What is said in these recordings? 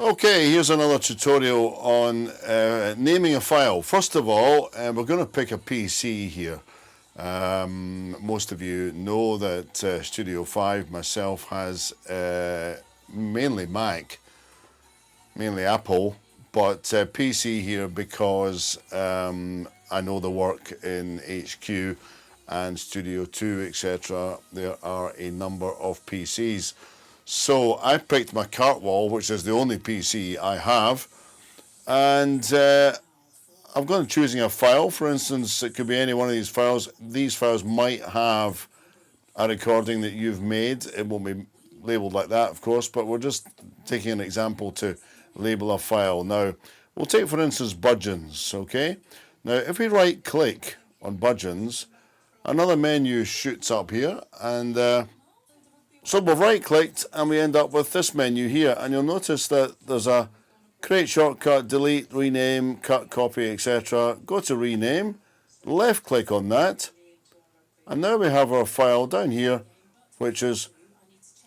Okay, here's another tutorial on naming a file. First of all, we're going to pick a PC here. Most of you know that Studio 5 myself has mainly Mac, mainly Apple, but PC here because I know the work in HQ and Studio 2, etc. There are a number of PCs. So I picked my Cartwall, which is the only PC I have, and I'm going to choosing a file. For instance, it could be any one of these files. These files might have a recording that you've made. It won't be labeled like that, of course, but we're just taking an example to label a file. Now, we'll take, for instance, Budgeons, okay? Now, if we right-click on Budgeons, another menu shoots up here, and so we've right-clicked and we end up with this menu here, and you'll notice that there's a create shortcut, delete, rename, cut, copy, etc. Go to rename, left-click on that, and now we have our file down here, which is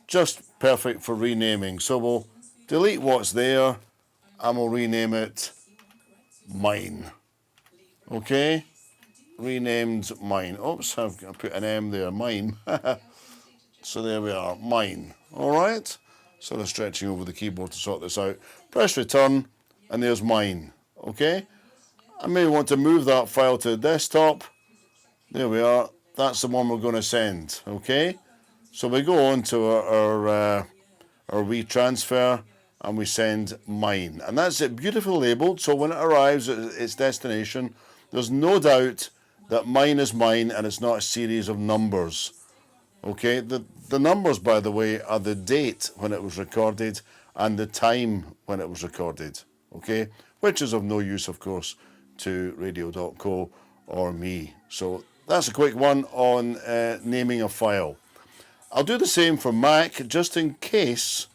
just perfect for renaming. So we'll delete what's there and we'll rename it mine. Okay? Renamed mine. Oops, I've put an M there, mine. So there we are, mine. All right? Sort of stretching over the keyboard to sort this out. Press return, and there's mine. Okay? I may want to move that file to the desktop. There we are. That's the one we're going to send. Okay? So we go on to our WeTransfer, and we send mine. And that's it, beautifully labeled, so when it arrives at its destination, there's no doubt that mine is mine, and it's not a series of numbers. Okay, the numbers, by the way, are the date when it was recorded and the time when it was recorded, okay, which is of no use, of course, to radio.co or me. So that's a quick one on naming a file. I'll do the same for Mac, just in case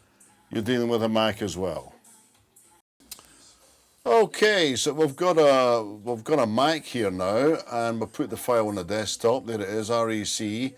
you're dealing with a Mac as well. Okay, so we've got a Mac here now, and we'll put the file on the desktop. There it is, REC.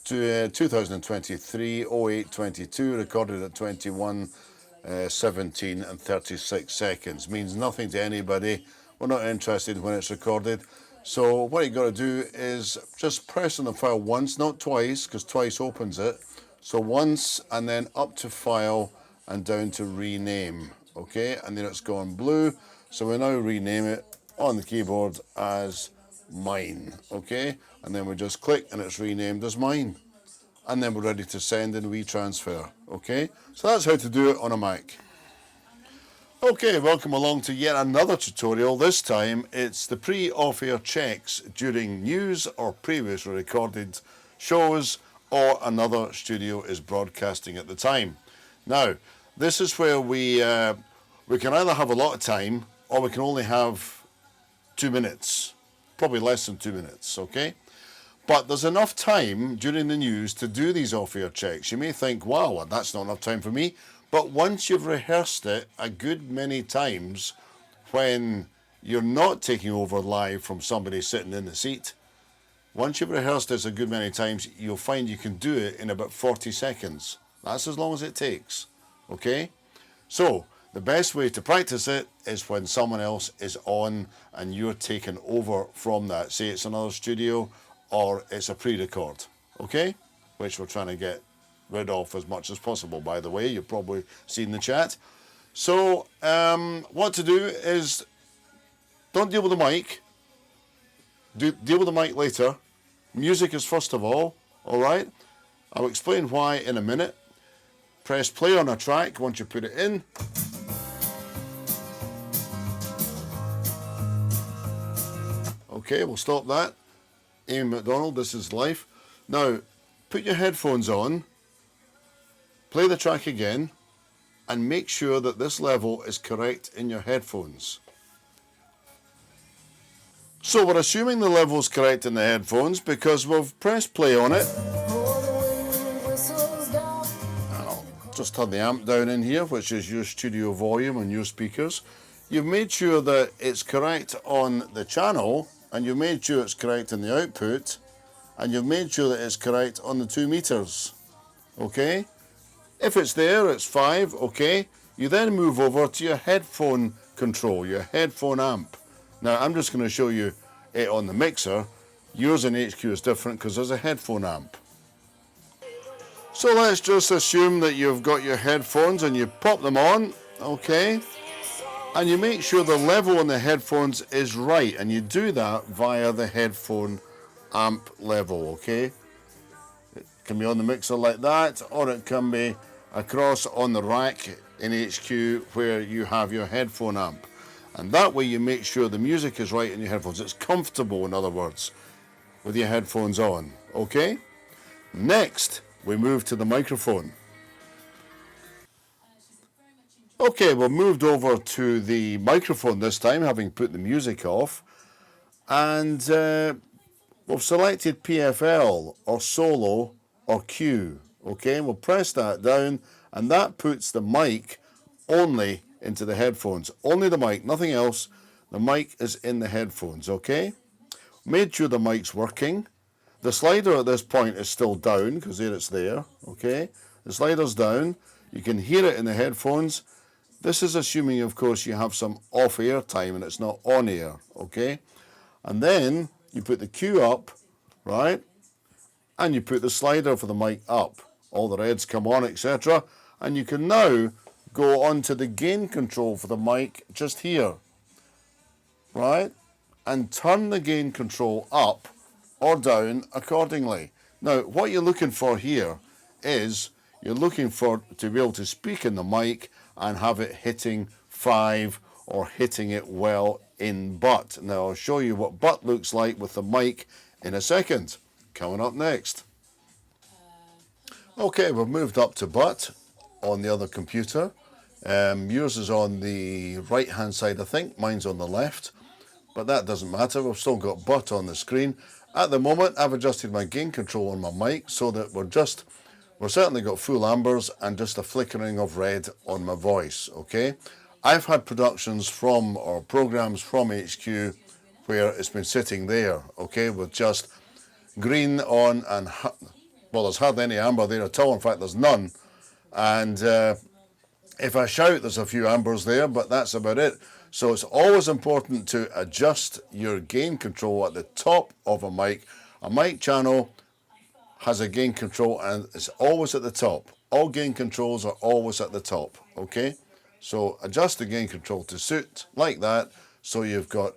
To 2023 0822, recorded at 21:17 and 36 seconds. Means nothing to anybody. We're not interested when it's recorded. So what you got to do is just press on the file once, not twice, because twice opens it. So once, and then up to File and down to Rename. Okay, and then it's gone blue. So we now rename it on the keyboard as mine. Okay, and then we just click and it's renamed as mine, and then we're ready to send in WeTransfer. Okay, so that's how to do it on a Mac. Okay, welcome along to yet another tutorial. This time it's the pre-off-air checks during news or previously recorded shows, or another studio is broadcasting at the time. Now, this is where we can either have a lot of time or we can only have 2 minutes. Probably less than 2 minutes, okay? But there's enough time during the news to do these off-air checks. You may think, wow, that's not enough time for me. But once you've rehearsed it a good many times, when you're not taking over live from somebody sitting in the seat, once you've rehearsed this a good many times, you'll find you can do it in about 40 seconds. That's as long as it takes, okay? So, the best way to practice it is when someone else is on and you're taking over from that. Say it's another studio or it's a pre-record, okay? Which we're trying to get rid of as much as possible, by the way. You've probably seen the chat. So what to do is don't deal with the mic. Deal with the mic later. Music is first of all right? I'll explain why in a minute. Press play on a track once you put it in. Okay, we'll stop that. Amy McDonald, this is live. Now, put your headphones on, play the track again, and make sure that this level is correct in your headphones. So we're assuming the level is correct in the headphones because we've pressed play on it. I'll just turn the amp down in here, which is your studio volume and your speakers. You've made sure that it's correct on the channel, and you've made sure it's correct in the output, and you've made sure that it's correct on the 2 meters. Okay? If it's there, it's 5, okay? You then move over to your headphone control, your headphone amp. Now I'm just going to show you it on the mixer. Yours in HQ is different because there's a headphone amp. So let's just assume that you've got your headphones and you pop them on, okay? And you make sure the level on the headphones is right, and you do that via the headphone amp level, okay? It can be on the mixer like that, or it can be across on the rack in HQ where you have your headphone amp. And that way you make sure the music is right in your headphones. It's comfortable, in other words, with your headphones on, okay? Next, we move to the microphone. Okay, we've moved over to the microphone this time, having put the music off. And we've selected PFL, or solo, or Q. Okay, we'll press that down, and that puts the mic only into the headphones. Only the mic, nothing else. The mic is in the headphones, okay? Made sure the mic's working. The slider at this point is still down, because there it's there, okay? The slider's down. You can hear it in the headphones. This is assuming, of course, you have some off-air time and it's not on-air, okay? And then you put the Q up, right? And you put the slider for the mic up. All the reds come on, etc. And you can now go on to the gain control for the mic just here, right? And turn the gain control up or down accordingly. Now, what you're looking for here is you're looking for to be able to speak in the mic and have it hitting 5 or hitting it well in butt. Now I'll show you what butt looks like with the mic in a second. Coming up next. Okay, we've moved up to butt on the other computer. Yours is on the right hand side, I think. Mine's on the left, but that doesn't matter. We've still got butt on the screen. At the moment, I've adjusted my gain control on my mic so that we're certainly got full ambers and just a flickering of red on my voice, okay? I've had productions from, or programs from HQ where it's been sitting there, okay, with just green on and, well, there's hardly any amber there at all. In fact, there's none. And if I shout, there's a few ambers there, but that's about it. So it's always important to adjust your gain control at the top of a mic. A mic channel has a gain control and it's always at the top. All gain controls are always at the top, okay? So adjust the gain control to suit like that, so you've got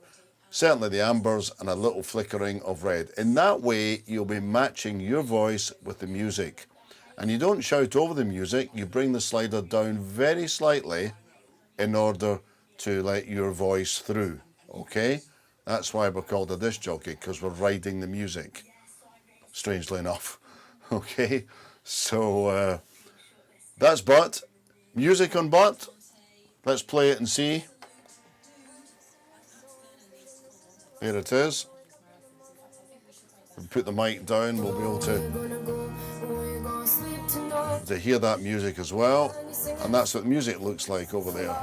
certainly the ambers and a little flickering of red. In that way, you'll be matching your voice with the music. And you don't shout over the music, you bring the slider down very slightly in order to let your voice through, okay? That's why we're called a disc jockey, because we're riding the music. Strangely enough, okay? So that's butt. Music on butt. Let's play it and see. Here it is. We'll put the mic down, we'll be able to hear that music as well. And that's what music looks like over there.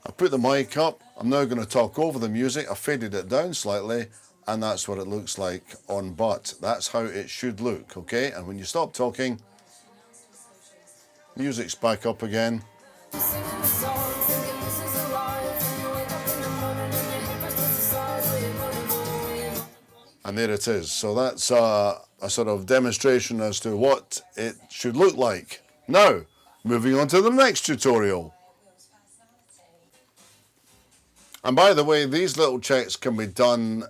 I put the mic up. I'm now going to talk over the music. I faded it down slightly, and that's what it looks like on butt. That's how it should look, okay? And when you stop talking, music's back up again. And there it is. So that's a sort of demonstration as to what it should look like. Now, moving on to the next tutorial. And by the way, these little checks can be done,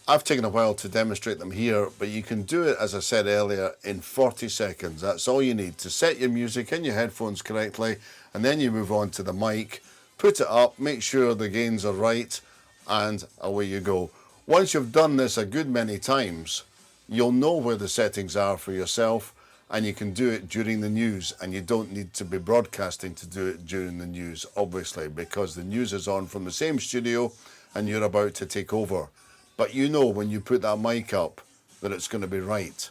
I've taken a while to demonstrate them here, but you can do it, as I said earlier, in 40 seconds. That's all you need to set your music in your headphones correctly, and then you move on to the mic, put it up, make sure the gains are right, and away you go. Once you've done this a good many times, you'll know where the settings are for yourself, and you can do it during the news, and you don't need to be broadcasting to do it during the news, obviously, because the news is on from the same studio and you're about to take over. But you know when you put that mic up that it's going to be right.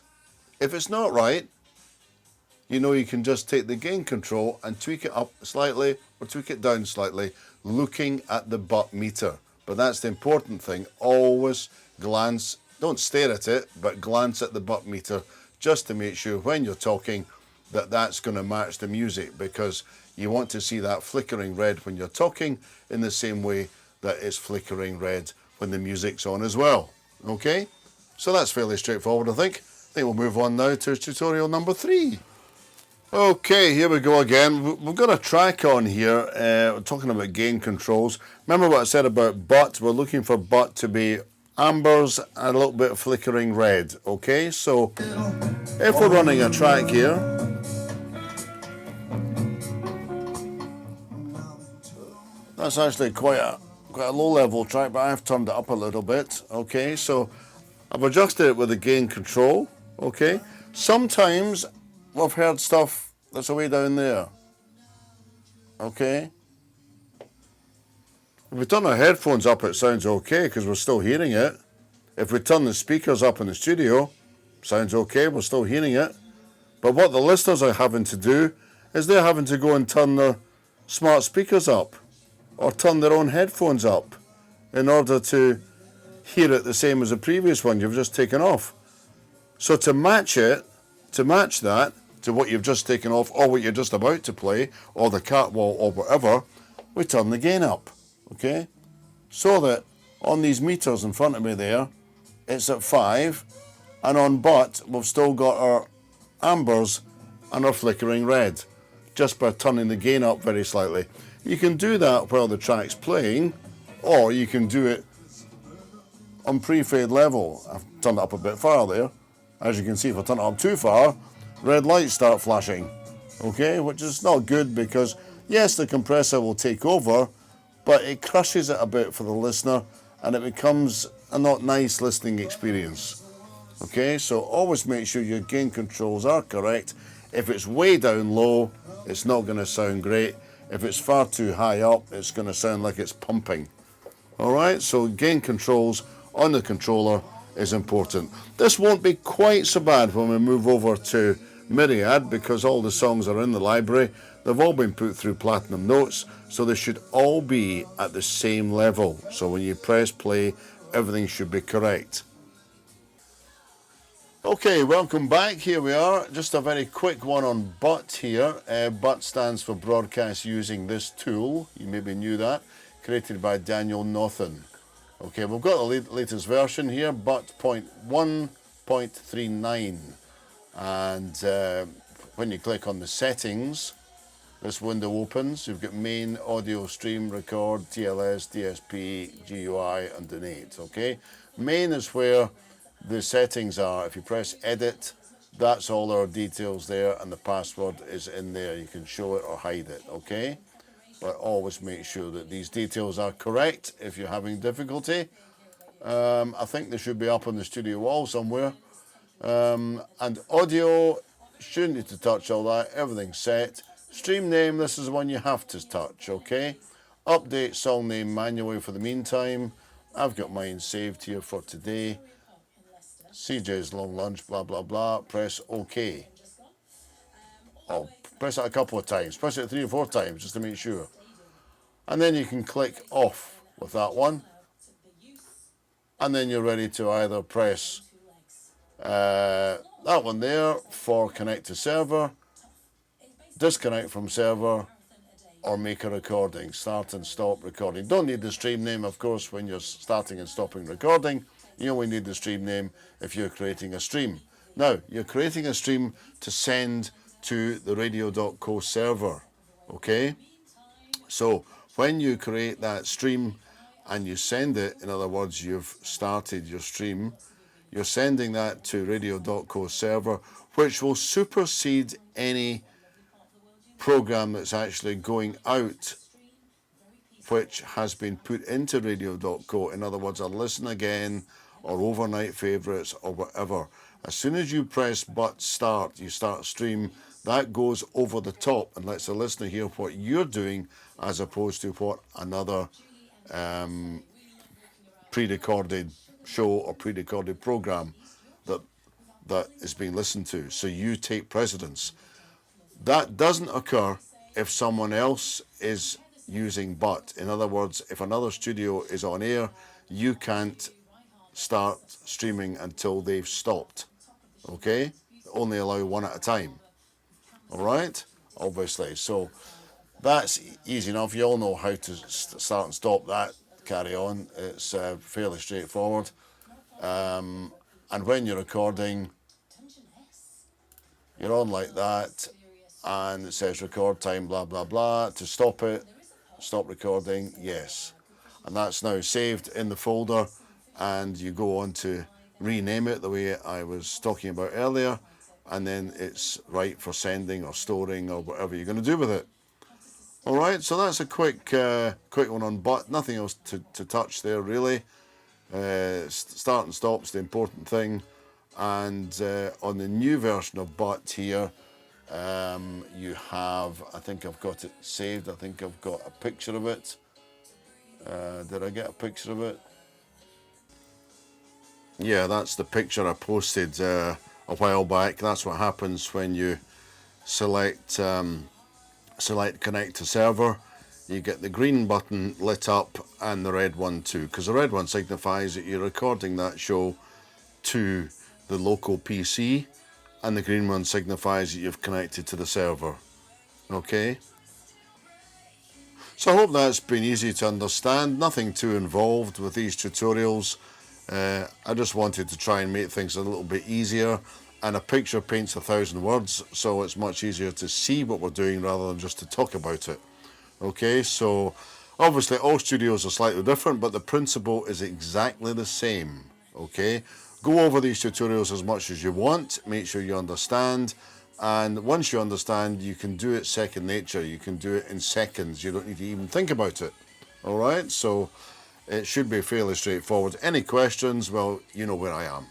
If it's not right, you know you can just take the gain control and tweak it up slightly or tweak it down slightly, looking at the butt meter. But that's the important thing. Always glance, don't stare at it, but glance at the butt meter just to make sure when you're talking that that's going to match the music, because you want to see that flickering red when you're talking in the same way that it's flickering red when the music's on as well. Okay, so that's fairly straightforward, I think. I think we'll move on now to tutorial number 3. Okay, here we go again. We've got a track on here, we're talking about gain controls. Remember what I said about butt? We're looking for butt to be ambers and a little bit of flickering red. Okay, so if we're running a track here, that's actually quite a low level track, but I've turned it up a little bit. Okay, so I've adjusted it with the gain control. Okay, sometimes we've heard stuff that's way down there. Okay, if we turn our headphones up, it sounds okay because we're still hearing it. If we turn the speakers up in the studio, sounds okay, we're still hearing it. But what the listeners are having to do is they're having to go and turn their smart speakers up or turn their own headphones up in order to hear it the same as the previous one you've just taken off. So to match it, to match that to what you've just taken off or what you're just about to play or the catwalk or whatever, we turn the gain up, okay? So that on these meters in front of me there, it's at 5, and on butt we've still got our ambers and our flickering red, just by turning the gain up very slightly. You can do that while the track's playing, or you can do it on pre-fade level. I've turned it up a bit far there. As you can see, if I turn it up too far, red lights start flashing, okay, which is not good because, yes, the compressor will take over, but it crushes it a bit for the listener and it becomes a not nice listening experience. Okay, so always make sure your gain controls are correct. If it's way down low, it's not going to sound great. If it's far too high up, it's going to sound like it's pumping. All right, so gain controls on the controller is important. This won't be quite so bad when we move over to Myriad because all the songs are in the library. They've all been put through Platinum Notes, so they should all be at the same level. So when you press play, everything should be correct. Okay, welcome back. Here we are. Just a very quick one on BUT here. BUT stands for Broadcast Using This Tool. You maybe knew that. Created by Daniel Nothan. Okay, we've got the latest version here, BUT 1.39. And when you click on the settings, this window opens. You've got main, audio, stream, record, TLS, DSP, GUI, and donate. Okay, main is where the settings are. If you press edit, that's all our details there, and the password is in there. You can show it or hide it, okay? But always make sure that these details are correct if you're having difficulty. I think they should be up on the studio wall somewhere. And audio, shouldn't need to touch all that, everything's set. Stream name, this is the one you have to touch, okay? Update song name manually for the meantime. I've got mine saved here for today. CJ's long lunch, blah, blah, blah. Press OK. Oh, press it a couple of times. Press it 3 or 4 times just to make sure. And then you can click off with that one. And then you're ready to either press that one there for connect to server, disconnect from server, or make a recording. Start and stop recording. Don't need the stream name, of course, when you're starting and stopping recording. You only need the stream name if you're creating a stream. Now, you're creating a stream to send to the radio.co server, okay? So, when you create that stream and you send it, in other words, you've started your stream, you're sending that to radio.co server, which will supersede any program that's actually going out which has been put into radio.co. In other words, a listen again or overnight favorites or whatever. As soon as you press but start, you start stream, that goes over the top and lets the listener hear what you're doing as opposed to what another pre-recorded show or pre-recorded program that is being listened to. So you take precedence. That doesn't occur if someone else is using but. In other words, if another studio is on air, you can't start streaming until they've stopped. Okay? only allow one at a time. All right, obviously. So that's easy enough. You all know how to start and stop that. Carry on. It's fairly straightforward. And when you're recording, you're on like that, and it says record time, blah, blah, blah. To stop it, stop recording, yes. And that's now saved in the folder, and you go on to rename it the way I was talking about earlier, and then it's right for sending or storing or whatever you're going to do with it. All right, so that's a quick one on Butt. Nothing else to touch there, really. Start and stop's the important thing. And on the new version of Butt here, you have, I think I've got it saved. I think I've got a picture of it. Did I get a picture of it? Yeah, that's the picture I posted a while back. That's what happens when you select connect to server. You get the green button lit up and the red one too, because the red one signifies that you're recording that show to the local PC, and the green one signifies that you've connected to the server. Okay? So I hope that's been easy to understand. Nothing too involved with these tutorials. I just wanted to try and make things a little bit easier, and a picture paints 1,000 words, so it's much easier to see what we're doing rather than just to talk about it. Okay, so obviously all studios are slightly different, but the principle is exactly the same. Okay, go over these tutorials as much as you want, make sure you understand, and once you understand, you can do it second nature. You can do it in seconds. You don't need to even think about it. All right, so it should be fairly straightforward. Any questions? Well, you know where I am.